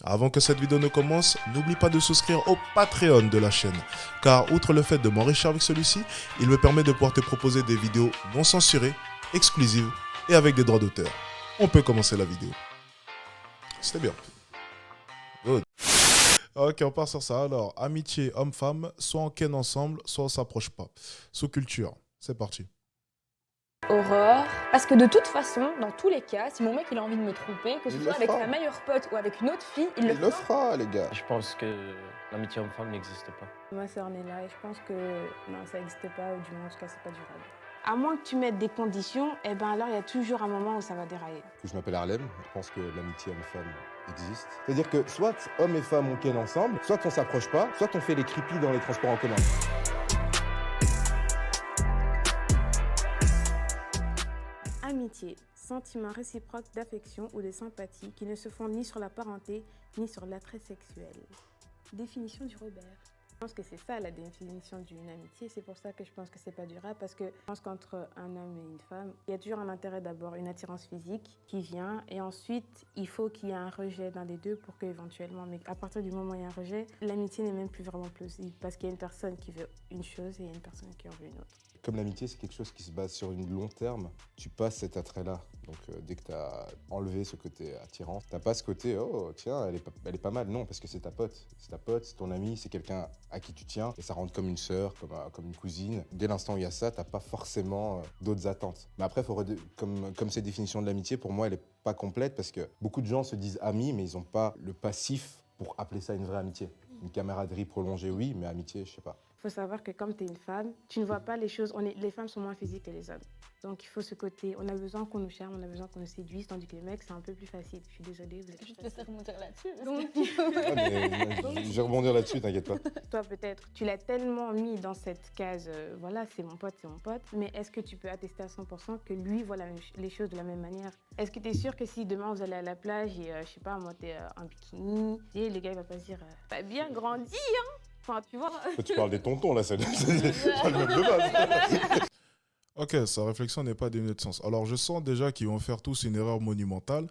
Avant que cette vidéo ne commence, n'oublie pas de souscrire au Patreon de la chaîne, car outre le fait de m'enrichir avec celui-ci, il me permet de pouvoir te proposer des vidéos non censurées, exclusives et avec des droits d'auteur. On peut commencer la vidéo. C'était bien. Good. Ok, on part sur ça. Alors, amitié homme-femme, soit on ken ensemble, soit on s'approche pas. Sous-culture, c'est parti. Horreur. Parce que de toute façon, dans tous les cas, si mon mec il a envie de me tromper, que ce Il soit le avec fera. sa meilleure pote ou avec une autre fille, il le Il le fera. fera, les gars. Je pense que l'amitié homme-femme n'existe pas. Ma sœur en est là et je pense que non, ça n'existe pas, ou du moins en tout cas c'est pas durable. À moins que tu mettes des conditions, eh ben alors il y a toujours un moment où ça va dérailler. Je m'appelle Harlem, je pense que l'amitié homme-femme existe. C'est-à-dire que soit hommes et femmes on ken ensemble, soit on s'approche pas, soit on fait les creepy dans les transports en commun. Amitié, sentiment réciproque d'affection ou de sympathie qui ne se fondent ni sur la parenté ni sur l'attrait sexuel. Définition du Robert. Je pense que c'est ça la définition d'une amitié, c'est pour ça que je pense que c'est pas durable, parce que je pense qu'entre un homme et une femme, il y a toujours un intérêt d'abord, une attirance physique qui vient, et ensuite il faut qu'il y ait un rejet dans les deux pour qu'éventuellement, mais à partir du moment où il y a un rejet, l'amitié n'est même plus vraiment plausible, parce qu'il y a une personne qui veut une chose et il y a une personne qui en veut une autre. Comme l'amitié, c'est quelque chose qui se base sur une long terme, tu passes cet attrait-là. Donc dès que tu as enlevé ce côté attirant, tu n'as pas ce côté « Oh, tiens, elle est pas mal ». Non, parce que c'est ta pote. C'est ta pote, c'est ton ami, c'est quelqu'un à qui tu tiens. Et ça rentre comme une sœur, comme une cousine. Dès l'instant où il y a ça, tu n'as pas forcément d'autres attentes. Mais après, comme cette définition de l'amitié, pour moi, elle n'est pas complète parce que beaucoup de gens se disent amis, mais ils n'ont pas le passif pour appeler ça une vraie amitié. Une camaraderie prolongée, oui, mais amitié, je sais pas. Il faut savoir que comme tu es une femme, tu ne vois pas les choses, les femmes sont moins physiques que les hommes. Donc il faut ce côté, on a besoin qu'on nous charme, on a besoin qu'on nous séduise, tandis que les mecs, c'est un peu plus facile. Je suis désolée, vous êtes Je te laisse rebondir là-dessus. Ah, mais je vais rebondir là-dessus, t'inquiète pas. Toi peut-être, tu l'as tellement mis dans cette case, voilà, c'est mon pote, mais est-ce que tu peux attester à 100% que lui voit les choses de la même manière? Est-ce que tu es sûr que si demain vous allez à la plage et, je sais pas, moi t'es en bikini, et le gars il va pas se dire, t'as bien grandi, hein? Enfin, tu vois. Tu parles des tontons, là, c'est pas le même de base. Ok, sa réflexion n'est pas dénuée de sens. Alors, je sens déjà qu'ils vont faire tous une erreur monumentale.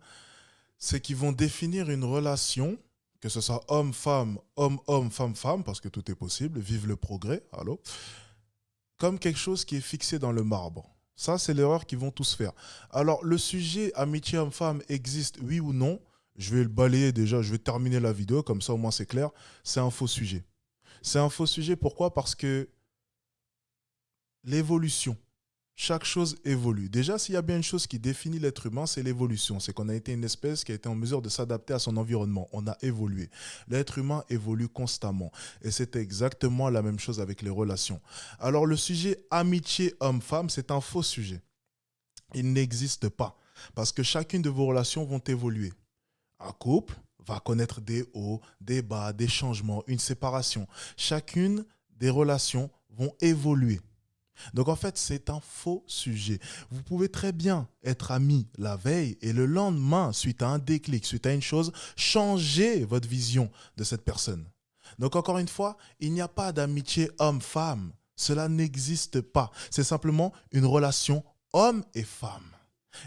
C'est qu'ils vont définir une relation, que ce soit homme-femme, homme-homme, femme-femme, parce que tout est possible, vive le progrès, allô, comme quelque chose qui est fixé dans le marbre. Ça, c'est l'erreur qu'ils vont tous faire. Alors, le sujet amitié homme-femme existe, oui ou non? Je vais le balayer déjà, je vais terminer la vidéo, comme ça au moins c'est clair. C'est un faux sujet. C'est un faux sujet, pourquoi? Parce que l'évolution, chaque chose évolue. Déjà, s'il y a bien une chose qui définit l'être humain, c'est l'évolution. C'est qu'on a été une espèce qui a été en mesure de s'adapter à son environnement. On a évolué. L'être humain évolue constamment. Et c'est exactement la même chose avec les relations. Alors, le sujet amitié homme-femme, c'est un faux sujet. Il n'existe pas. Parce que chacune de vos relations vont évoluer. Un couple va connaître des hauts, des bas, des changements, une séparation. Chacune des relations vont évoluer. Donc en fait, c'est un faux sujet. Vous pouvez très bien être amis la veille et le lendemain, suite à un déclic, suite à une chose, changer votre vision de cette personne. Donc encore une fois, il n'y a pas d'amitié homme-femme. Cela n'existe pas. C'est simplement une relation homme et femme.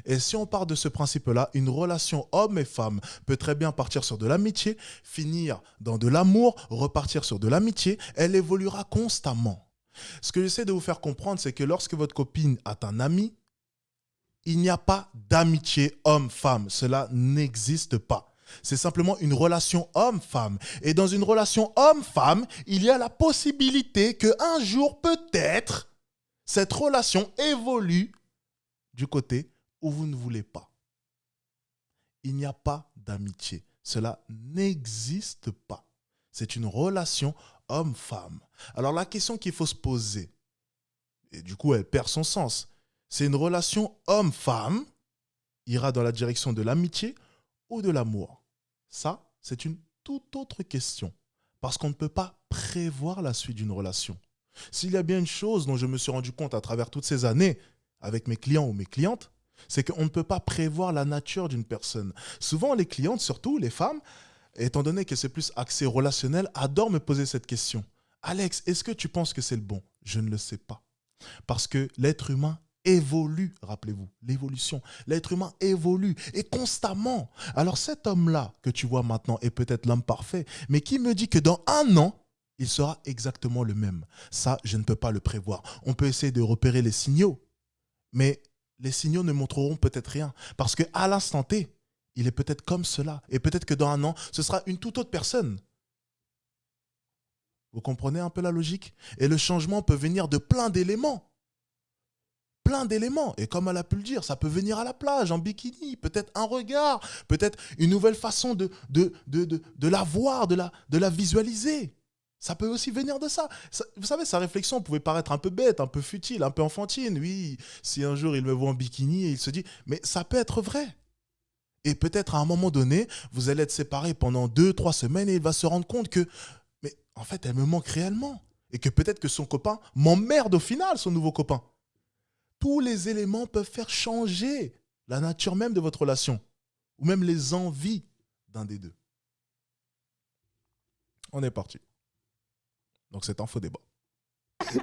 Et si on part de ce principe-là, une relation homme et femme peut très bien partir sur de l'amitié, finir dans de l'amour, repartir sur de l'amitié, elle évoluera constamment. Ce que j'essaie de vous faire comprendre, c'est que lorsque votre copine a un ami, il n'y a pas d'amitié homme-femme. Cela n'existe pas. C'est simplement une relation homme-femme. Et dans une relation homme-femme, il y a la possibilité qu'un jour, peut-être, cette relation évolue du côté où vous ne voulez pas. Il n'y a pas d'amitié. Cela n'existe pas. C'est une relation homme-femme. Alors la question qu'il faut se poser, et du coup elle perd son sens, c'est une relation homme-femme ira dans la direction de l'amitié ou de l'amour? Ça, c'est une toute autre question. Parce qu'on ne peut pas prévoir la suite d'une relation. S'il y a bien une chose dont je me suis rendu compte à travers toutes ces années avec mes clients ou mes clientes, c'est qu'on ne peut pas prévoir la nature d'une personne. Souvent, les clientes, surtout les femmes, étant donné que c'est plus axé relationnel, adorent me poser cette question. Alex, est-ce que tu penses que c'est le bon? Je ne le sais pas. Parce que l'être humain évolue, rappelez-vous, l'évolution. L'être humain évolue et constamment. Alors cet homme-là que tu vois maintenant est peut-être l'homme parfait, mais qui me dit que dans 1 an, il sera exactement le même? Ça, je ne peux pas le prévoir. On peut essayer de repérer les signaux, mais les signaux ne montreront peut-être rien. Parce qu'à l'instant T, il est peut-être comme cela. Et peut-être que dans 1 an, ce sera une toute autre personne. Vous comprenez un peu la logique? Et le changement peut venir de plein d'éléments. Plein d'éléments. Et comme elle a pu le dire, ça peut venir à la plage, en bikini, peut-être un regard, peut-être une nouvelle façon de la voir, de la visualiser. Ça peut aussi venir de ça. Vous savez, sa réflexion pouvait paraître un peu bête, un peu futile, un peu enfantine. Oui, si un jour il me voit en bikini et il se dit, mais ça peut être vrai. Et peut-être à un moment donné, vous allez être séparés pendant 2-3 semaines et il va se rendre compte que, mais en fait, elle me manque réellement. Et que peut-être que son copain m'emmerde au final, son nouveau copain. Tous les éléments peuvent faire changer la nature même de votre relation, ou même les envies d'un des deux. On est parti. Donc c'est un faux débat.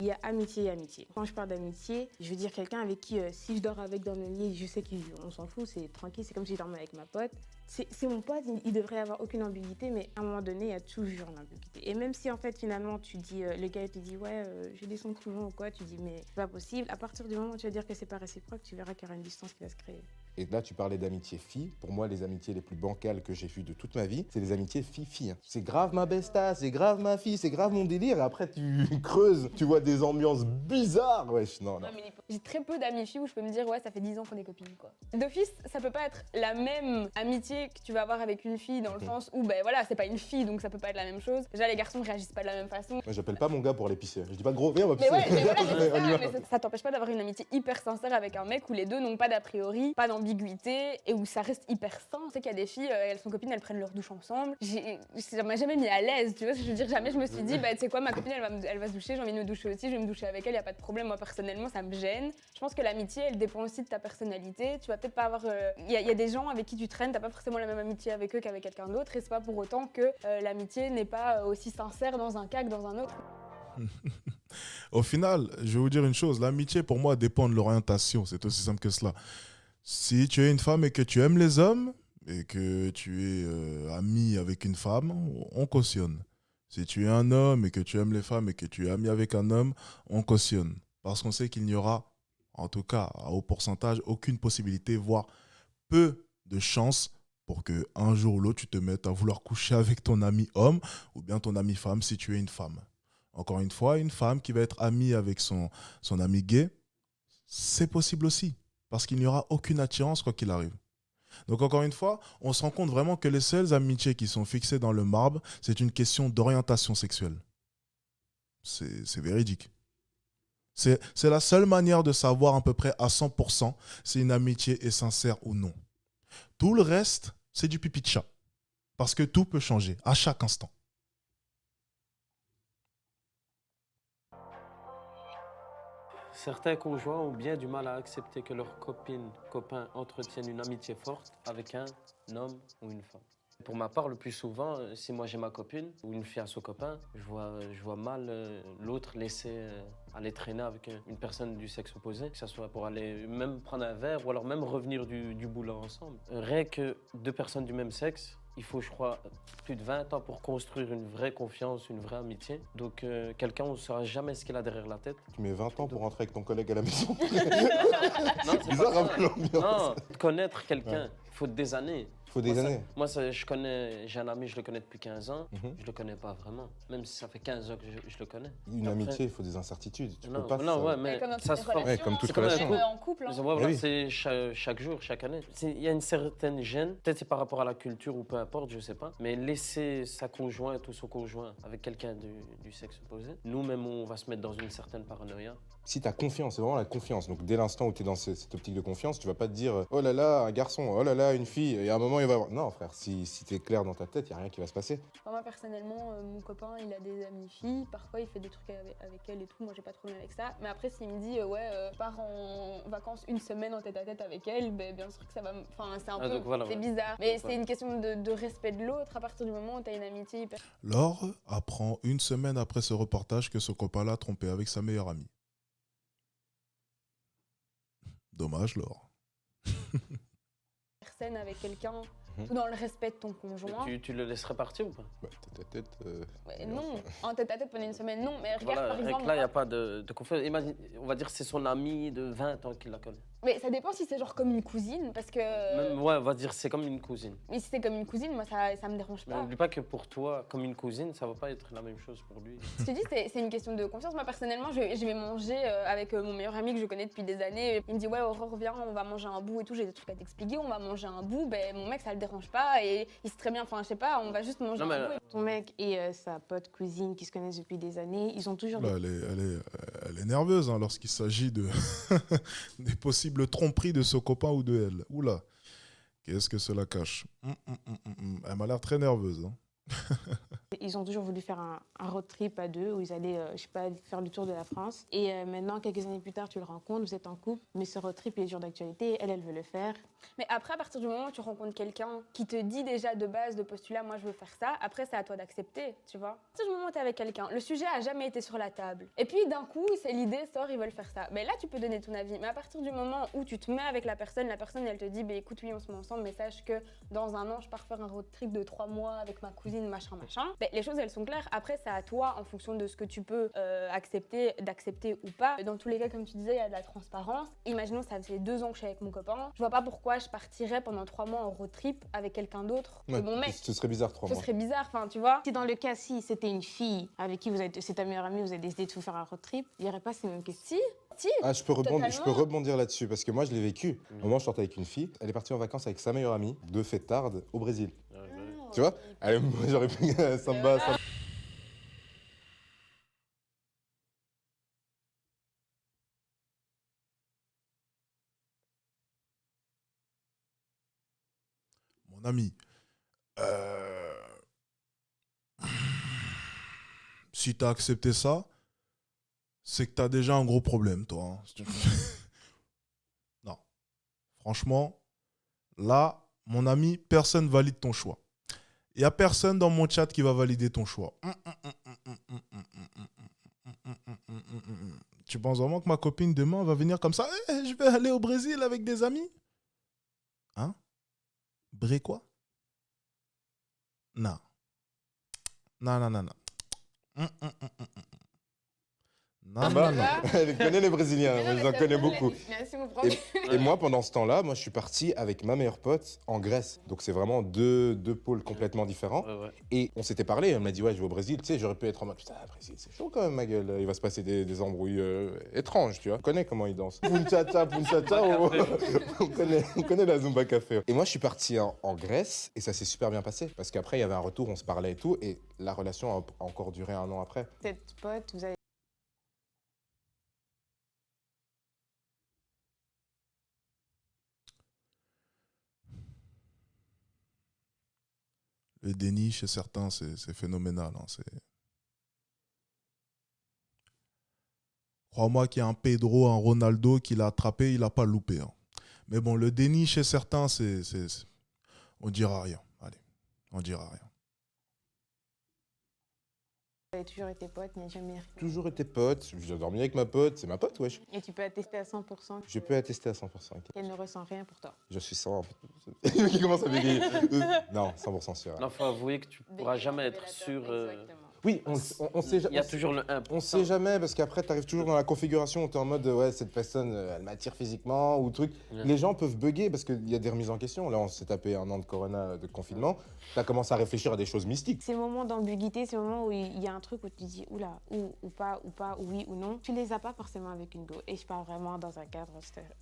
Il y a amitié et amitié. Quand je parle d'amitié, je veux dire quelqu'un avec qui, si je dors avec dans le lit, je sais qu'on s'en fout, c'est tranquille, c'est comme si je dormais avec ma pote. C'est mon pote, il devrait avoir aucune ambiguïté, mais à un moment donné, il y a toujours une ambiguïté. Et même si en fait, finalement, tu dis, le gars il te dit, ouais, j'ai des sentiments ou quoi, tu dis, mais c'est pas possible. À partir du moment où tu vas dire que c'est pas réciproque, tu verras qu'il y aura une distance qui va se créer. Et là, tu parlais d'amitié fille. Pour moi, les amitiés les plus bancales que j'ai vues de toute ma vie, c'est les amitiés fille-fille. C'est grave ma besta, c'est grave ma fille, c'est grave mon délire. Et après, tu creuses, tu vois des ambiances bizarres. Wesh, non. J'ai très peu d'amis filles où je peux me dire, ouais, ça fait 10 ans qu'on est copines, quoi. D'office, ça peut pas être la même amitié que tu vas avoir avec une fille dans le sens où, ben voilà, c'est pas une fille, donc ça peut pas être la même chose. Déjà, les garçons réagissent pas de la même façon. Moi, j'appelle pas mon gars pour aller pisser. Je dis pas gros, viens, on va pisser. Mais ouais, mais voilà, On y va. mais ça t'empêche pas d'avoir une amitié hyper sincère avec un mec où les deux n'ont pas d'a priori, pas d'ambiguïté et où ça reste hyper sain. On sait qu'il y a des filles, elles sont copines, elles prennent leur douche ensemble. Ça m'a jamais mis à l'aise, tu vois ce que je veux dire. Jamais je me suis dit, bah tu sais quoi, ma copine elle va se doucher, j'ai envie de me doucher aussi, je vais me doucher avec elle, y a pas de problème. Moi personnellement, ça me gêne. Je pense que l'amitié, elle dépend aussi de ta personnalité. Tu vas peut-être pas avoir. Il y a des gens avec qui tu traînes, t'as pas forcément la même amitié avec eux qu'avec quelqu'un d'autre, et c'est pas pour autant que l'amitié n'est pas aussi sincère dans un cas que dans un autre. Au final, je vais vous dire une chose, l'amitié pour moi dépend de l'orientation, c'est aussi simple que cela. Si tu es une femme et que tu aimes les hommes et que tu es ami avec une femme, on cautionne. Si tu es un homme et que tu aimes les femmes et que tu es ami avec un homme, on cautionne. Parce qu'on sait qu'il n'y aura, en tout cas à haut pourcentage, aucune possibilité, voire peu de chances pour qu'un jour ou l'autre tu te mettes à vouloir coucher avec ton ami homme ou bien ton ami femme si tu es une femme. Encore une fois, une femme qui va être amie avec son ami gay, c'est possible aussi, parce qu'il n'y aura aucune attirance quoi qu'il arrive. Donc encore une fois, on se rend compte vraiment que les seules amitiés qui sont fixées dans le marbre, c'est une question d'orientation sexuelle. C'est véridique. C'est la seule manière de savoir à peu près à 100% si une amitié est sincère ou non. Tout le reste, c'est du pipi de chat. Parce que tout peut changer à chaque instant. Certains conjoints ont bien du mal à accepter que leurs copains entretiennent une amitié forte avec un homme ou une femme. Pour ma part, le plus souvent, si moi j'ai ma copine ou une fille a son copain, je vois mal l'autre laisser aller traîner avec une personne du sexe opposé, que ce soit pour aller même prendre un verre ou alors même revenir du boulot ensemble. Rien que deux personnes du même sexe, il faut, je crois, plus de 20 ans pour construire une vraie confiance, une vraie amitié. Donc, quelqu'un, on ne saura jamais ce qu'il a derrière la tête. Tu mets 20 ans pour rentrer avec ton collègue à la maison. Non, c'est bizarre, pas un peu l'ambiance. Non, connaître quelqu'un, il faut des années. Il faut des années. J'ai un ami, je le connais depuis 15 ans, je le connais pas vraiment. Même si ça fait 15 ans que je le connais. Une Après, amitié, il faut des incertitudes. Tu non, peux pas non, ça. ouais, mais comme dans ça toutes se les forme. Ouais, comme toute C'est comme relation. en couple. Hein. Voilà, oui. c'est chaque jour, chaque année. Il y a une certaine gêne, peut-être c'est par rapport à la culture ou peu importe, je sais pas. Mais laisser sa conjointe ou son conjoint avec quelqu'un du sexe opposé, nous-mêmes, on va se mettre dans une certaine paranoïa. Si tu as confiance, c'est vraiment la confiance. Donc dès l'instant où tu es dans cette optique de confiance, tu vas pas te dire oh là là, un garçon, oh là là, une fille. Et à un moment, il va y avoir. Non, frère, si tu es clair dans ta tête, il n'y a rien qui va se passer. Moi personnellement, mon copain il a des amies filles, parfois il fait des trucs avec elles et tout, moi j'ai pas de problème avec ça. Mais après s'il me dit je pars en vacances une semaine en tête-à-tête avec elle, ben, bien sûr que ça va Enfin c'est un peu, donc voilà, c'est ouais. bizarre. Mais Donc, c'est une question de respect de l'autre à partir du moment où t'as une amitié hyper... Laure apprend une semaine après ce reportage que son copain l'a trompé avec sa meilleure amie. Dommage, Laure. Personne avec quelqu'un, Mhm. tout dans le respect de ton conjoint. Tu le laisserais partir ou pas? Bah, tête à tête. Ouais, non, en tête à tête pendant une semaine, non. Mais regarde, Voilà, par avec exemple, là, il n'y a pas de confiance. Imagine, on va dire que c'est son ami de 20 ans qui la connaît. mais ça dépend si c'est genre comme une cousine, parce que. Même, ouais, on va dire que c'est comme une cousine. Mais si c'est comme une cousine, moi, ça me dérange Mais pas. n'oublie pas que pour toi, comme une cousine, ça va pas être la même chose pour lui. Je te dis, c'est une question de confiance. Moi, personnellement, je vais manger avec mon meilleur ami que je connais depuis des années. Il me dit, ouais, Aurore, viens, on va manger un bout et tout. J'ai des trucs à t'expliquer, on va manger un bout. Ben, mon mec, ça le dérange pas et il sait très bien, enfin, je sais pas, on va juste manger Non, mais un bout. Ton mec et sa pote cousine qui se connaissent depuis des années, ils ont toujours Là, elle est nerveuse hein, lorsqu'il s'agit de des possibles tromperies de ce copain ou de elle. Oula, qu'est-ce que cela cache. Elle m'a l'air très nerveuse. Hein. Ils ont toujours voulu faire un road trip à deux où ils allaient, je sais pas, faire le tour de la France. Et maintenant, quelques années plus tard, tu le rencontres, vous êtes en couple, mais ce road trip il est toujours d'actualité. Elle veut le faire. Mais après, à partir du moment où tu rencontres quelqu'un qui te dit déjà de base, de postulat, moi je veux faire ça, après c'est à toi d'accepter, tu vois. À partir du moment où tu es avec quelqu'un, le sujet a jamais été sur la table. Et puis d'un coup, c'est l'idée sort, ils veulent faire ça. Mais là, tu peux donner ton avis. Mais à partir du moment où tu te mets avec la personne elle te dit, bah, écoute, oui, on se met ensemble, mais sache que dans un an, je pars faire un road trip de 3 mois avec ma cousine, machin. Ben, les choses, elles sont claires. Après, c'est à toi, en fonction de ce que tu peux accepter, d'accepter ou pas. Dans tous les cas, comme tu disais, il y a de la transparence. Imaginons, ça fait 2 ans que je suis avec mon copain. Je vois pas pourquoi je partirais pendant 3 mois en road trip avec quelqu'un d'autre que Ouais, mon mec. ce serait bizarre 3 Ce mois. serait bizarre, enfin, tu vois. Si dans le cas, si c'était une fille avec qui c'est ta meilleure amie, vous avez décidé de vous faire un road trip, il n'y aurait pas ces mêmes questions. Si, Ah, je peux Totalement. rebondir là-dessus parce que moi je l'ai vécu. À un moment, je sortais avec une fille, elle est partie en vacances avec sa meilleure amie, de fêtarde au Brésil. Tu vois? Allez, moi j'aurais pu samba. Mon ami, euh, si tu as accepté ça, c'est que tu as déjà un gros problème, toi. Hein. Non. Franchement, là, mon ami, personne valide ton choix. Il n'y a personne dans mon chat qui va valider ton choix. Tu penses vraiment que ma copine demain va venir comme ça? Je vais aller au Brésil avec des amis? Hein? Bré quoi? Non. Non, non, non, non. Non, non, non. Elle connaît les Brésiliens, moi j'en connais beaucoup. Merci, mon prof. Et moi, pendant ce temps-là, moi je suis parti avec ma meilleure pote en Grèce. Donc c'est vraiment deux pôles complètement différents. Ouais. Et on s'était parlé, elle m'a dit ouais je vais au Brésil, tu sais j'aurais pu être en mode putain Brésil c'est chaud quand même ma gueule, il va se passer des embrouilles étranges tu vois. On connaît comment ils dansent. Punchata, on connaît la Zumba Café. Et moi je suis parti en Grèce et ça s'est super bien passé parce qu'après il y avait un retour, on se parlait et tout et la relation a encore duré 1 an après. Cette pote, vous avez Le déni chez certains, c'est phénoménal. Hein, Crois-moi qu'il y a un Pedro, un Ronaldo qui l'a attrapé, il n'a pas loupé. Hein. Mais bon, le déni chez certains, on dira rien. Allez, on dira rien. toujours été pote, il n'y a jamais rien. Toujours été pote, j'ai dormi avec ma pote, c'est ma pote wesh. Et tu peux attester à 100% Je peux attester à 100%. qu'elle ne ressent rien pour toi. Je suis 100%. Qui commence à bégayer. Non, 100% sûr. Non, faut avouer que tu pourras jamais être sûr. Oui, on sait Il y a toujours le 1%. On sait jamais parce qu'après tu arrives toujours dans la configuration où tu es en mode ouais cette personne elle m'attire physiquement ou truc. Ouais. Les gens peuvent bugger parce qu'il y a des remises en question. Là on s'est tapé 1 an de corona de confinement. Tu as commencé à réfléchir à des choses mystiques. Ces moments d'ambiguïté, ces moments où il y a un truc où tu dis oula, ou pas, ou oui ou non, tu les as pas forcément avec une go. Et je parle vraiment dans un cadre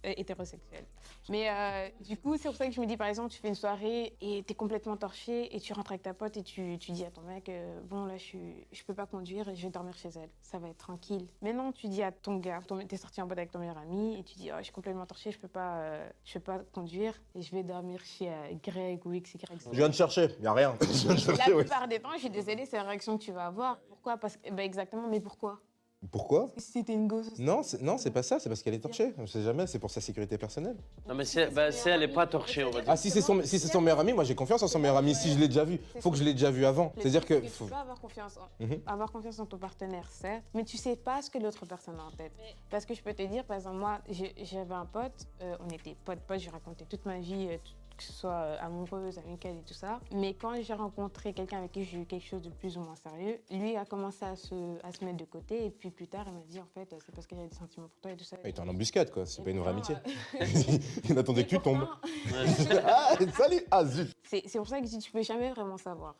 hétérosexuel. Mais du coup, c'est pour ça que je me dis par exemple, tu fais une soirée et tu es complètement torché et tu rentres avec ta pote et tu dis à ton mec bon là je peux pas conduire et je vais dormir chez elle. Ça va être tranquille. Mais non, tu dis à ton gars, t'es sorti en boîte avec ton meilleur ami et tu dis oh, je suis complètement torché, je peux pas conduire et je vais dormir chez Greg ou XY. Je viens de chercher, il n'y a rien. Je viens de La chercher, ouais. plupart des temps, je suis désolée, c'est la réaction que tu vas avoir. Pourquoi? Parce que, exactement, mais pourquoi? Pourquoi? Si c'était une gosse. Non, c'est pas ça, c'est parce qu'elle est torchée. On sait jamais, c'est pour sa sécurité personnelle. Non, mais si elle n'est pas torchée, on va dire. Ah, si c'est son meilleur ami, moi j'ai confiance en son meilleur ami. Si je l'ai déjà vu, faut que je l'ai déjà vu avant. C'est-à-dire que. Tu peux avoir confiance, Mhm. avoir confiance en ton partenaire, certes, mais tu sais pas ce que l'autre personne a en tête. Parce que je peux te dire, par exemple, moi, j'avais un pote, on était potes, je lui racontais toute ma vie, que ce soit amoureuse, amicale et tout ça. Mais quand j'ai rencontré quelqu'un avec qui j'ai eu quelque chose de plus ou moins sérieux, lui a commencé à se mettre de côté. Et puis plus tard, il m'a dit, en fait, c'est parce qu'il y a des sentiments pour toi et tout ça. Il était en embuscade, quoi. C'est Et pas une vraie pourtant, amitié. Il attendait que tu tombes. pourtant, Ah, salut! Ah, zut! c'est pour ça que je dis, tu peux jamais vraiment savoir.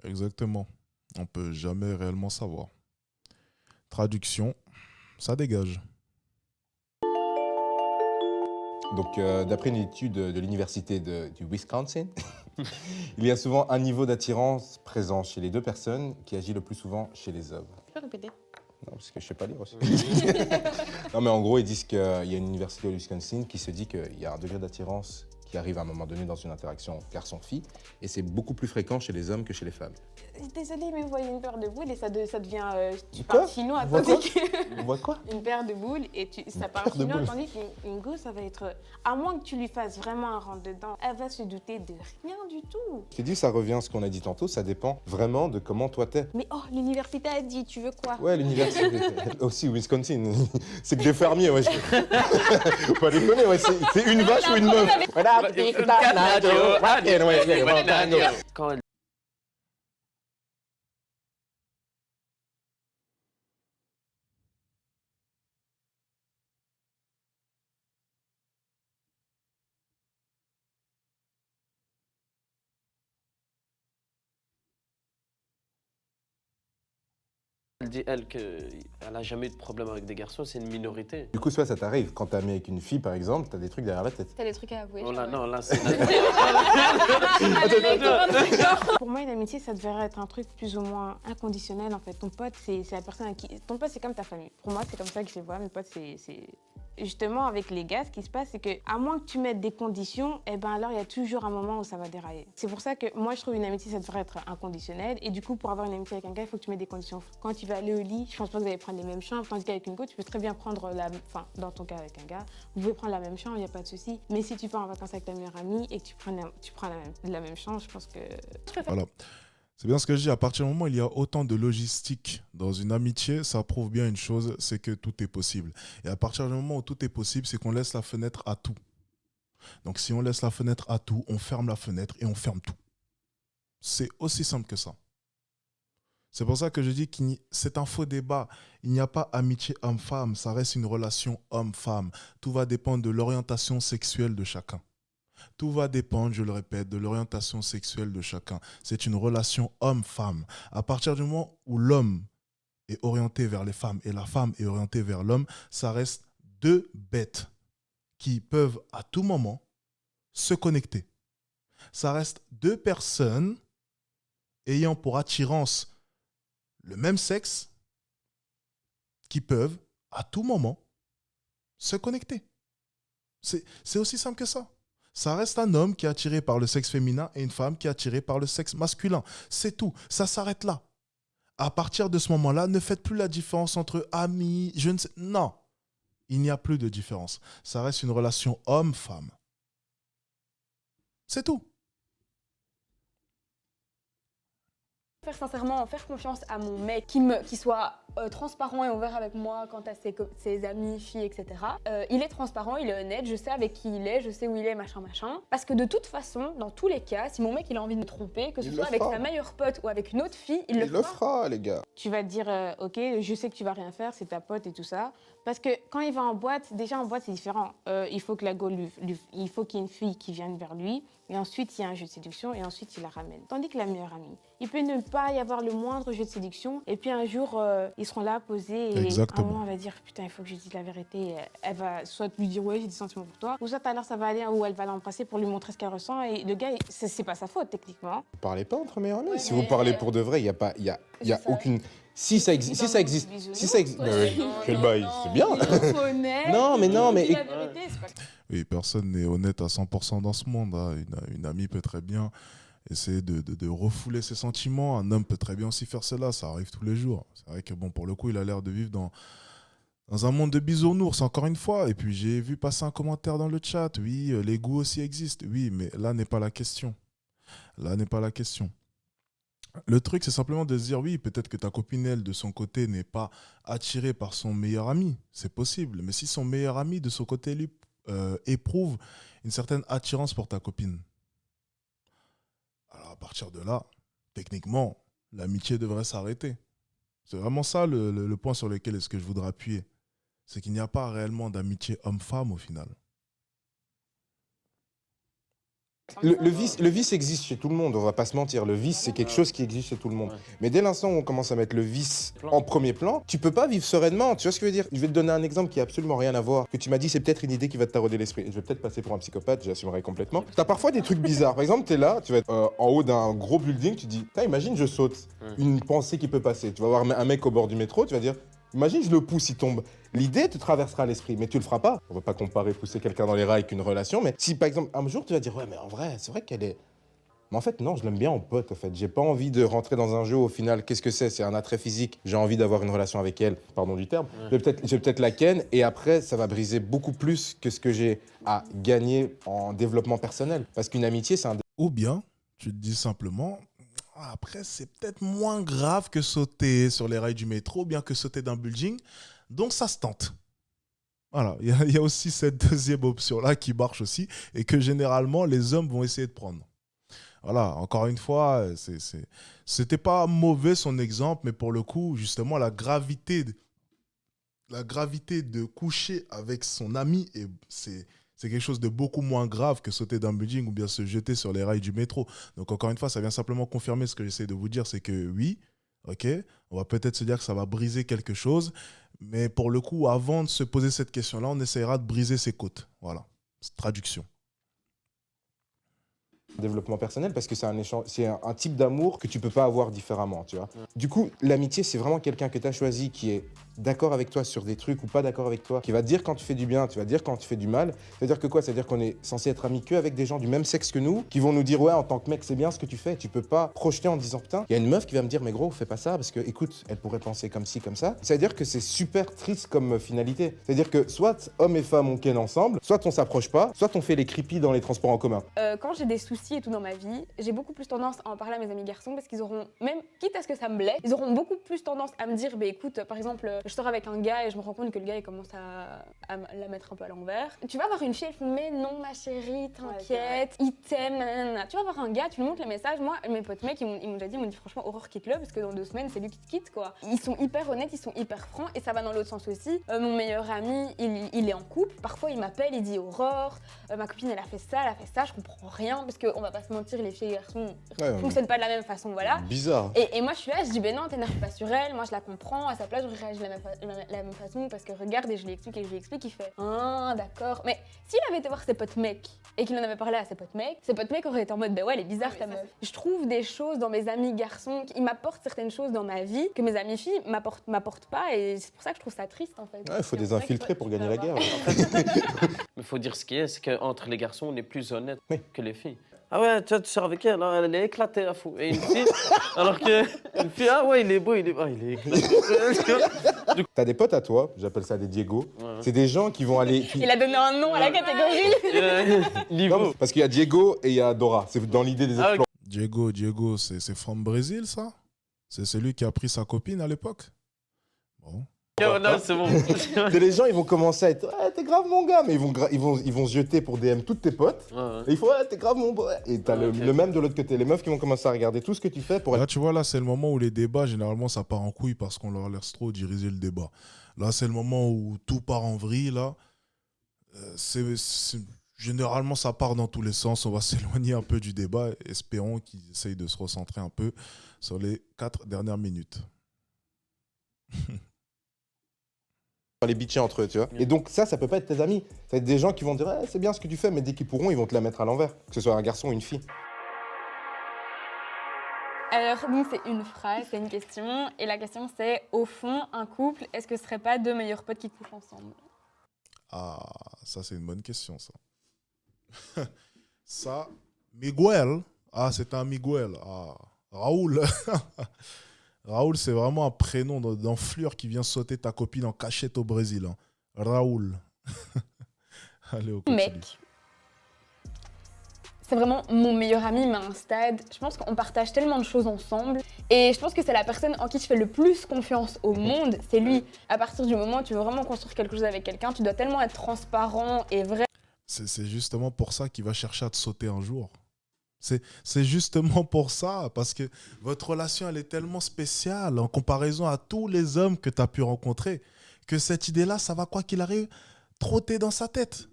Exactement. On peut jamais réellement savoir. Traduction, ça dégage. Donc, d'après une étude de l'université du Wisconsin, il y a souvent un niveau d'attirance présent chez les deux personnes qui agit le plus souvent chez les hommes. Tu peux répéter? Non, parce que je sais pas lire aussi. Non, mais en gros, ils disent qu'il y a une université au Wisconsin qui se dit qu'il y a un degré d'attirance qui arrive à un moment donné dans une interaction garçon-fille, et c'est beaucoup plus fréquent chez les hommes que chez les femmes. Désolée, mais vous voyez une paire de boules et ça devient. Tu Quoi? parles chinois, On voit tandis quoi? que. On voit quoi? Une paire de boules et ça parle paire de chinois, boules. tandis qu'une gosse, ça va être. À moins que tu lui fasses vraiment un rentre-dedans, elle va se douter de rien du tout. Je t'ai dit, ça revient à ce qu'on a dit tantôt, ça dépend vraiment de comment toi t'es. Mais oh, l'université a dit, tu veux quoi? Ouais, l'université. Aussi, Wisconsin. C'est que des fermiers, ouais. Faut pas déconner, ouais. C'est une vache ou une meuf? Quand elle dit, elle, qu'elle n'a jamais eu de problème avec des garçons, c'est une minorité. Du coup, soit ça t'arrive, quand t'es ami avec une fille, par exemple, t'as des trucs derrière la tête. T'as des trucs à avouer. Oh là, non, là, c'est... Pour moi, une amitié, ça devrait être un truc plus ou moins inconditionnel, en fait. Ton pote, c'est la personne à qui. Ton pote, c'est comme ta famille. Pour moi, c'est comme ça que je les vois. Mes potes, c'est. Justement, avec les gars, ce qui se passe, c'est que à moins que tu mettes des conditions, eh ben alors il y a toujours un moment où ça va dérailler. C'est pour ça que moi, je trouve une amitié, ça devrait être inconditionnel. Et du coup, pour avoir une amitié avec un gars, il faut que tu mettes des conditions. Quand tu vas aller au lit, je pense pas que vous allez prendre les mêmes chambres. Tandis qu'avec une go, tu peux très bien prendre Enfin, dans ton cas avec un gars, vous pouvez prendre la même chambre, il n'y a pas de souci. Mais si tu pars en vacances avec ta meilleure amie et que tu prends la même chambre, je pense que. Voilà. C'est bien ce que je dis. À partir du moment où il y a autant de logistique dans une amitié, ça prouve bien une chose, c'est que tout est possible. Et à partir du moment où tout est possible, c'est qu'on laisse la fenêtre à tout. Donc si on laisse la fenêtre à tout, on ferme la fenêtre et on ferme tout. C'est aussi simple que ça. C'est pour ça que je dis que c'est un faux débat. Il n'y a pas amitié homme-femme, ça reste une relation homme-femme. Tout va dépendre de l'orientation sexuelle de chacun. Tout va dépendre, je le répète, de l'orientation sexuelle de chacun. C'est une relation homme-femme. À partir du moment où l'homme est orienté vers les femmes et la femme est orientée vers l'homme, ça reste deux bêtes qui peuvent à tout moment se connecter. Ça reste deux personnes ayant pour attirance le même sexe qui peuvent à tout moment se connecter. C'est aussi simple que ça. Ça reste un homme qui est attiré par le sexe féminin et une femme qui est attirée par le sexe masculin. C'est tout. Ça s'arrête là. À partir de ce moment-là, ne faites plus la différence entre amis, je ne sais... Non. Il n'y a plus de différence. Ça reste une relation homme-femme. C'est tout. Faire sincèrement, faire confiance à mon mec, qui soit transparent et ouvert avec moi quant à ses amis, filles, etc. Il est transparent, il est honnête, je sais avec qui il est, je sais où il est, machin, machin. Parce que de toute façon, dans tous les cas, si mon mec il a envie de me tromper, que ce soit avec sa meilleure pote ou avec une autre fille, il le fera, les gars. Tu vas te dire, ok, je sais que tu vas rien faire, c'est ta pote et tout ça. Parce que quand il va en boîte, déjà en boîte c'est différent. Il faut que la go il faut qu'il y ait une fille qui vienne vers lui. Et ensuite, il y a un jeu de séduction et ensuite, il la ramène. Tandis que la meilleure amie, il peut ne pas y avoir le moindre jeu de séduction. Et puis un jour, ils seront là, posés. Et Exactement. à un moment, elle va dire, putain, il faut que je dise la vérité. Elle va soit lui dire, ouais, j'ai des sentiments pour toi. Ou soit alors, ça va aller où elle va l'embrasser pour lui montrer ce qu'elle ressent. Et le gars, c'est pas sa faute, techniquement. Vous parlez pas entre meilleurs amis. Ouais, Si vous parlez pour de vrai, il y a C'est ça. aucune... Si ça existe... Quel bail, c'est bien. Non, mais non, mais... La vérité, c'est pas... Oui, personne n'est honnête à 100% dans ce monde. Hein. Une amie peut très bien essayer de refouler ses sentiments. Un homme peut très bien aussi faire cela, ça arrive tous les jours. C'est vrai que bon, pour le coup, il a l'air de vivre dans un monde de bisounours, encore une fois. Et puis j'ai vu passer un commentaire dans le chat. Oui, les goûts aussi existent. Oui, mais là n'est pas la question. Là n'est pas la question. Le truc, c'est simplement de se dire, oui, peut-être que ta copine, elle, de son côté, n'est pas attirée par son meilleur ami. C'est possible. Mais si son meilleur ami, de son côté, lui, éprouve une certaine attirance pour ta copine, alors à partir de là, techniquement, l'amitié devrait s'arrêter. C'est vraiment ça le point sur lequel est-ce que je voudrais appuyer. C'est qu'il n'y a pas réellement d'amitié homme-femme au final. Le vice existe chez tout le monde, on va pas se mentir. Le vice, c'est quelque chose qui existe chez tout le monde. Ouais. Mais dès l'instant où on commence à mettre le vice en premier plan, tu peux pas vivre sereinement. Tu vois ce que je veux dire? Je vais te donner un exemple qui a absolument rien à voir. Que tu m'as dit, c'est peut-être une idée qui va te tarauder l'esprit. Je vais peut-être passer pour un psychopathe, j'assumerai complètement. T'as parfois des trucs bizarres. Par exemple, t'es là, tu vas être en haut d'un gros building, tu dis, imagine, je saute. Une pensée qui peut passer. Tu vas voir un mec au bord du métro, tu vas dire, imagine, je le pousse, il tombe. L'idée te traversera l'esprit, mais tu le feras pas. On va pas comparer pousser quelqu'un dans les rails avec une relation, mais si par exemple, un jour tu vas dire, ouais, mais en vrai, c'est vrai qu'elle est. Mais en fait, non, je l'aime bien en pote, en fait. J'ai pas envie de rentrer dans un jeu, au final, qu'est-ce que c'est? C'est un attrait physique. J'ai envie d'avoir une relation avec elle, pardon du terme. Je vais peut-être la ken, et après, ça va briser beaucoup plus que ce que j'ai à gagner en développement personnel. Parce qu'une amitié, c'est un. Ou bien, tu te dis simplement, après, c'est peut-être moins grave que sauter sur les rails du métro, ou bien que sauter d'un building. Donc, ça se tente. Voilà, il y a aussi cette deuxième option-là qui marche aussi et que généralement, les hommes vont essayer de prendre. Voilà, encore une fois, c'était pas mauvais son exemple, mais pour le coup, justement, la gravité de coucher avec son ami, c'est quelque chose de beaucoup moins grave que sauter d'un building ou bien se jeter sur les rails du métro. Donc encore une fois, ça vient simplement confirmer ce que j'essaie de vous dire, c'est que oui, ok, on va peut-être se dire que ça va briser quelque chose, mais pour le coup, avant de se poser cette question-là, on essaiera de briser ses côtes. Voilà, traduction. Développement personnel parce que c'est un échange, c'est un type d'amour que tu peux pas avoir différemment, tu vois. Du coup, l'amitié, c'est vraiment quelqu'un que tu as choisi qui est d'accord avec toi sur des trucs ou pas d'accord avec toi, qui va te dire quand tu fais du bien, tu vas te dire quand tu fais du mal. C'est-à-dire que quoi? C'est-à-dire qu'on est censé être amis que avec des gens du même sexe que nous, qui vont nous dire ouais, en tant que mec, c'est bien ce que tu fais. Tu peux pas projeter en disant putain, il y a une meuf qui va me dire mais gros, fais pas ça parce que écoute, elle pourrait penser comme ci, comme ça. C'est-à-dire que c'est super triste comme finalité. C'est-à-dire que soit homme et femme on ken ensemble, soit on s'approche pas, soit on fait les creepy dans les transports en commun. Quand j'ai des soucis et tout dans ma vie, j'ai beaucoup plus tendance à en parler à mes amis garçons parce qu'ils auront, même quitte à ce que ça me blesse, ils auront beaucoup plus tendance à me dire bah écoute, par exemple, je sors avec un gars et je me rends compte que le gars il commence à la mettre un peu à l'envers. Tu vas voir une fille, elle fait mais non ma chérie, t'inquiète, il t'aime, nanana. Tu vas voir un gars, tu lui montres les messages. Moi, mes potes mecs, ils m'ont déjà dit, ils m'ont dit franchement, Aurore quitte-le parce que dans 2 semaines, c'est lui qui te quitte quoi. Ils sont hyper honnêtes, ils sont hyper francs et ça va dans l'autre sens aussi. Mon meilleur ami, il est en couple. Parfois, il m'appelle, il dit Aurore, ma copine elle a fait ça, je comprends rien parce qu'on va pas se mentir, les filles et les garçons fonctionnent pas de la même façon, voilà. Bizarre. Et moi je suis là, je dis ben non, t'énerve pas sur elle, moi je la comprends, à sa place je réagis de la même façon parce que regarde et je lui explique, il fait ah d'accord. Mais s'il avait été voir ses potes mecs et qu'il en avait parlé à ses potes mecs auraient été en mode ben ouais elle est bizarre ta meuf. Je trouve des choses dans mes amis garçons, ils m'apportent certaines choses dans ma vie que mes amis filles m'apportent pas et c'est pour ça que je trouve ça triste en fait. Ouais, il faut des infiltrés pour gagner la guerre. Mais il faut dire ce qui est, c'est qu'entre les garçons, on est plus honnête que les filles. Ah ouais, tu sors avec elle, hein, elle est éclatée à fou. Et une fille, alors que une fille, ah ouais, il est beau, il est éclaté. T'as des potes à toi, j'appelle ça des Diego. Ouais. C'est des gens qui vont aller. Il a donné un nom à la catégorie. Niveau. Non, parce qu'il y a Diego et il y a Dora. C'est dans l'idée des Ah, exploits. Diego, c'est from Brésil, ça? C'est celui qui a pris sa copine à l'époque? Bon. Non, c'est bon. C'est les gens, ils vont commencer à être ouais, t'es grave mon gars, mais ils vont se jeter pour DM toutes tes potes. Ouais. Et il faut ouais, t'es grave mon boy. Et t'as Ok. le même de l'autre côté. Les meufs qui vont commencer à regarder tout ce que tu fais pour être. Là, tu vois, là, c'est le moment où les débats, généralement, ça part en couille parce qu'on leur laisse trop diriger le débat. Là, c'est le moment où tout part en vrille, là. Généralement, ça part dans tous les sens. On va s'éloigner un peu du débat. Espérons qu'ils essayent de se recentrer un peu sur les 4 dernières minutes. Les bitcher entre eux, tu vois. Et donc ça peut pas être tes amis. Ça va être des gens qui vont dire c'est bien ce que tu fais, mais dès qu'ils pourront, ils vont te la mettre à l'envers. Que ce soit un garçon ou une fille. Alors, donc c'est une phrase, c'est une question. Et la question c'est, au fond, un couple, est-ce que ce serait pas 2 meilleurs potes qui couchent ensemble? Ah, ça, c'est une bonne question, ça. Ça, Miguel, Ah, c'est un Miguel. Ah, Raoul. Raoul, c'est vraiment un prénom d'enflure qui vient sauter ta copine en cachette au Brésil. Hein. Raoul. Allez, on continue. Mec, c'est vraiment mon meilleur ami, mais à un stade, je pense qu'on partage tellement de choses ensemble. Et je pense que c'est la personne en qui je fais le plus confiance au monde, c'est lui. À partir du moment où tu veux vraiment construire quelque chose avec quelqu'un, tu dois tellement être transparent et vrai. C'est justement pour ça qu'il va chercher à te sauter un jour. C'est justement pour ça, parce que votre relation, elle est tellement spéciale en comparaison à tous les hommes que tu as pu rencontrer, que cette idée-là, ça va, quoi qu'il arrive, trotter dans sa tête.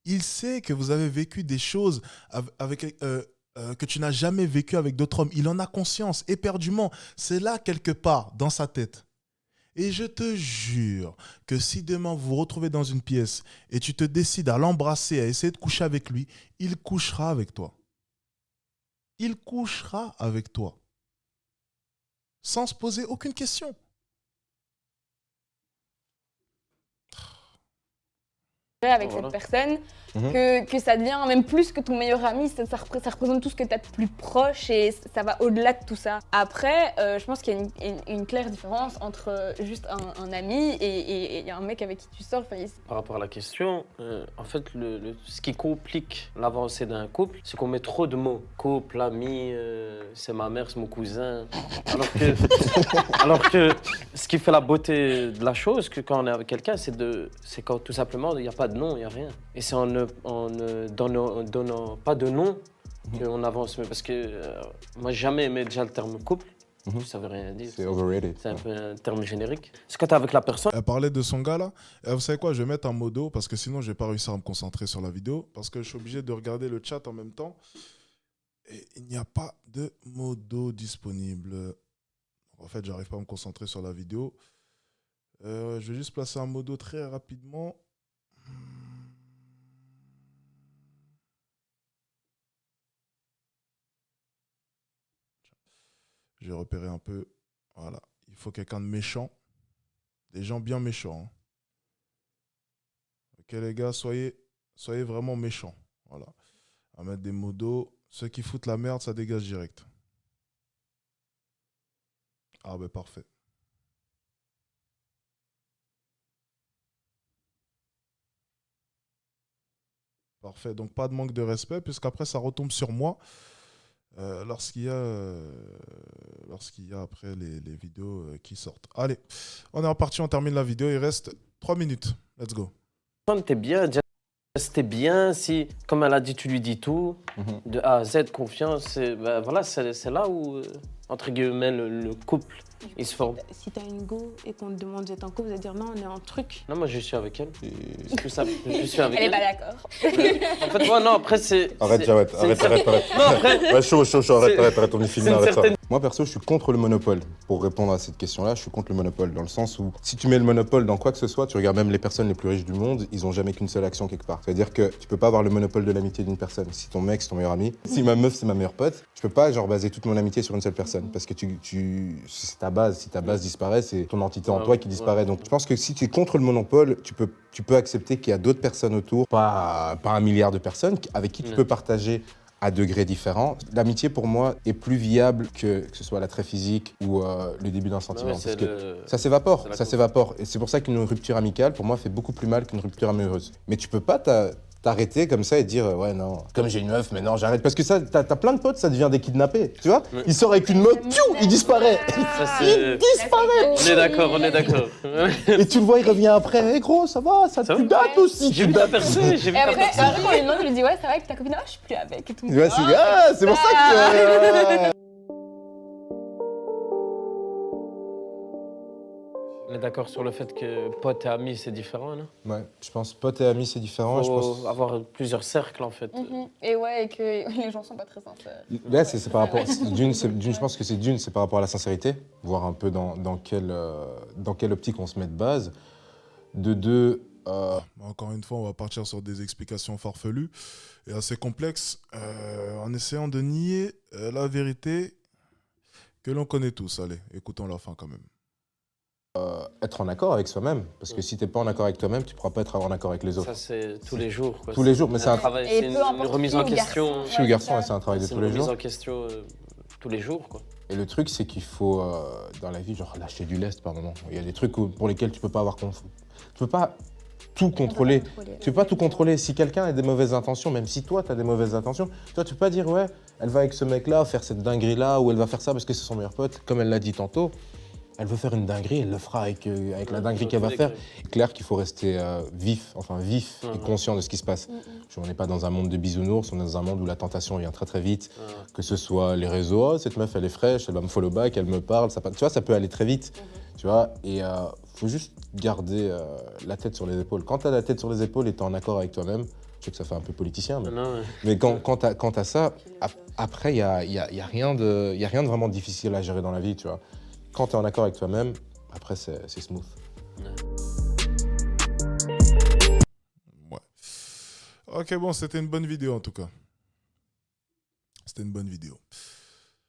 Il sait que vous avez vécu des choses que tu n'as jamais vécues avec d'autres hommes. Il en a conscience, éperdument. C'est là, quelque part, dans sa tête. Et je te jure que si demain vous vous retrouvez dans une pièce et tu te décides à l'embrasser, à essayer de coucher avec lui, il couchera avec toi. Il couchera avec toi. Sans se poser aucune question. Avec Voilà. cette personne, Mhm. que ça devient même plus que ton meilleur ami, ça représente tout ce que tu as de plus proche et ça va au-delà de tout ça. Après, je pense qu'il y a une claire différence entre juste un ami et un mec avec qui tu sors. Enfin, Par rapport à la question, en fait, ce qui complique l'avancée d'un couple, c'est qu'on met trop de mots. Couple, ami, c'est ma mère, c'est mon cousin. Alors que ce qui fait la beauté de la chose, que quand on est avec quelqu'un, c'est quand tout simplement, il n'y a pas de nom, il n'y a rien. Et c'est en ne donnant pas de nom qu'on avance. Mais parce que moi, j'ai jamais aimé déjà le terme couple. Ça veut rien dire. C'est overrated. C'est un peu un terme générique. C'est quand tu es avec la personne. Elle parlait de son gars là. Vous savez quoi, je vais mettre un modo parce que sinon je vais pas réussir à me concentrer sur la vidéo parce que je suis obligé de regarder le chat en même temps. Et il n'y a pas de modo disponible. En fait, j'arrive pas à me concentrer sur la vidéo. Je vais juste placer un modo très rapidement. Je vais repérer un peu. Voilà. Il faut quelqu'un de méchant. Des gens bien méchants. Hein. Ok les gars, soyez vraiment méchants. Voilà. On va mettre des modos. Ceux qui foutent la merde, ça dégage direct. Ah ben parfait. Parfait. Donc pas de manque de respect, puisqu'après ça retombe sur moi lorsqu'il y a après les vidéos qui sortent. Allez, on est reparti, on termine la vidéo. Il reste 3 minutes. Let's go. T'es bien, déjà, c'était bien si, comme elle a dit, tu lui dis tout, de A à Z, confiance. Ben voilà, c'est là où, entre guillemets, le couple, il se forme. Si t'as une go et qu'on te demande d'être en couple, vous allez dire non, on est en truc. Non, moi, je suis avec elle. C'est tout simple. Je suis avec elle est elle. pas d'accord. En fait, moi, non, après, c'est... Arrête, c'est- Jawed, c'est- arrête. Non, après, Ouais, chaud, arrête, on est filmé, c'est une arrête ça. certaine- Moi, perso, je suis contre le monopole. Pour répondre à cette question-là, je suis contre le monopole, dans le sens où si tu mets le monopole dans quoi que ce soit, tu regardes même les personnes les plus riches du monde, ils ont jamais qu'une seule action quelque part. C'est-à-dire que tu peux pas avoir le monopole de l'amitié d'une personne. Si ton mec, c'est ton meilleur ami, si ma meuf, c'est ma meilleure pote, je peux pas, genre, baser toute mon amitié sur une seule personne. Parce que c'est ta base. Si ta base disparaît, c'est ton entité en toi qui disparaît. Donc, je pense que si tu es contre le monopole, tu peux accepter qu'il y a d'autres personnes autour, pas 1 milliard de personnes, avec qui tu peux partager à degrés différents. L'amitié, pour moi, est plus viable que ce soit l'attrait physique ou le début d'un sentiment. Ouais, parce que ça s'évapore, c'est la ça s'évapore. Et c'est pour ça qu'une rupture amicale, pour moi, fait beaucoup plus mal qu'une rupture amoureuse. Mais tu peux pas t'arrêter comme ça et dire ouais non, comme j'ai une meuf, mais non, j'arrête. Parce que ça, t'as plein de potes, ça devient des kidnappés, tu vois. Ouais. Il sort avec une meuf, piou, il disparaît. Ça, c'est- Il disparaît. On est d'accord, on est d'accord. Et tu le vois, il revient après. Hey, gros, ça va, ça Ça tu va dates aussi. J'ai Tu vu ta dates. percée, j'ai vu Et ta après, percée. quand on lui demande, je lui dis ouais, c'est vrai que ta copine, je suis plus avec et tout. Ouais, c'est pour ça que. On est d'accord sur le fait que pote et ami, c'est différent, non? Ouais, je pense pote et ami, c'est différent. Je pense. Faut avoir plusieurs cercles, en fait. Et ouais, et que les gens sont pas très sincères. Là, c'est par rapport. Je pense que c'est par rapport à la sincérité, voir un peu dans quelle optique on se met de base. De deux. Encore une fois, on va partir sur des explications farfelues et assez complexes en essayant de nier la vérité que l'on connaît tous. Allez, écoutons la fin quand même. être en accord avec soi-même. Parce que si t'es pas en accord avec toi-même, tu pourras pas être en accord avec les autres. Ça, c'est tous les jours. Quoi. Tous les jours, mais c'est un travail, Et c'est peu une importe remise fille en ou question. garçon. fille ou garçon, c'est un travail de C'est tous une les remise jours. en question tous les jours. Quoi. Et le truc, c'est qu'il faut, dans la vie, genre lâcher du lest par moment. Il y a des trucs pour lesquels tu peux pas avoir contrôle. Tu peux pas tout contrôler. Tu peux pas tout contrôler. Si quelqu'un a des mauvaises intentions, même si toi, tu as des mauvaises intentions, toi, tu peux pas dire, ouais, elle va avec ce mec-là faire cette dinguerie-là, ou elle va faire ça parce que c'est son meilleur pote. Comme elle l'a dit tantôt, elle veut faire une dinguerie, elle le fera avec la dinguerie qu'elle va faire. C'est clair qu'il faut rester vif et conscient de ce qui se passe. On n'est pas dans un monde de bisounours, on est dans un monde où la tentation vient très très vite. Que ce soit les réseaux, oh, cette meuf elle est fraîche, elle va me follow back, elle me parle, ça, tu vois, ça peut aller très vite. Tu vois, et faut juste garder la tête sur les épaules. Quand tu as la tête sur les épaules et tu es en accord avec toi-même, je sais que ça fait un peu politicien, mais quand tu as ça, après, il n'y a rien de vraiment difficile à gérer dans la vie, tu vois. Quand tu es en accord avec toi-même, après, c'est smooth. Ouais. Ok, bon, c'était une bonne vidéo en tout cas. C'était une bonne vidéo.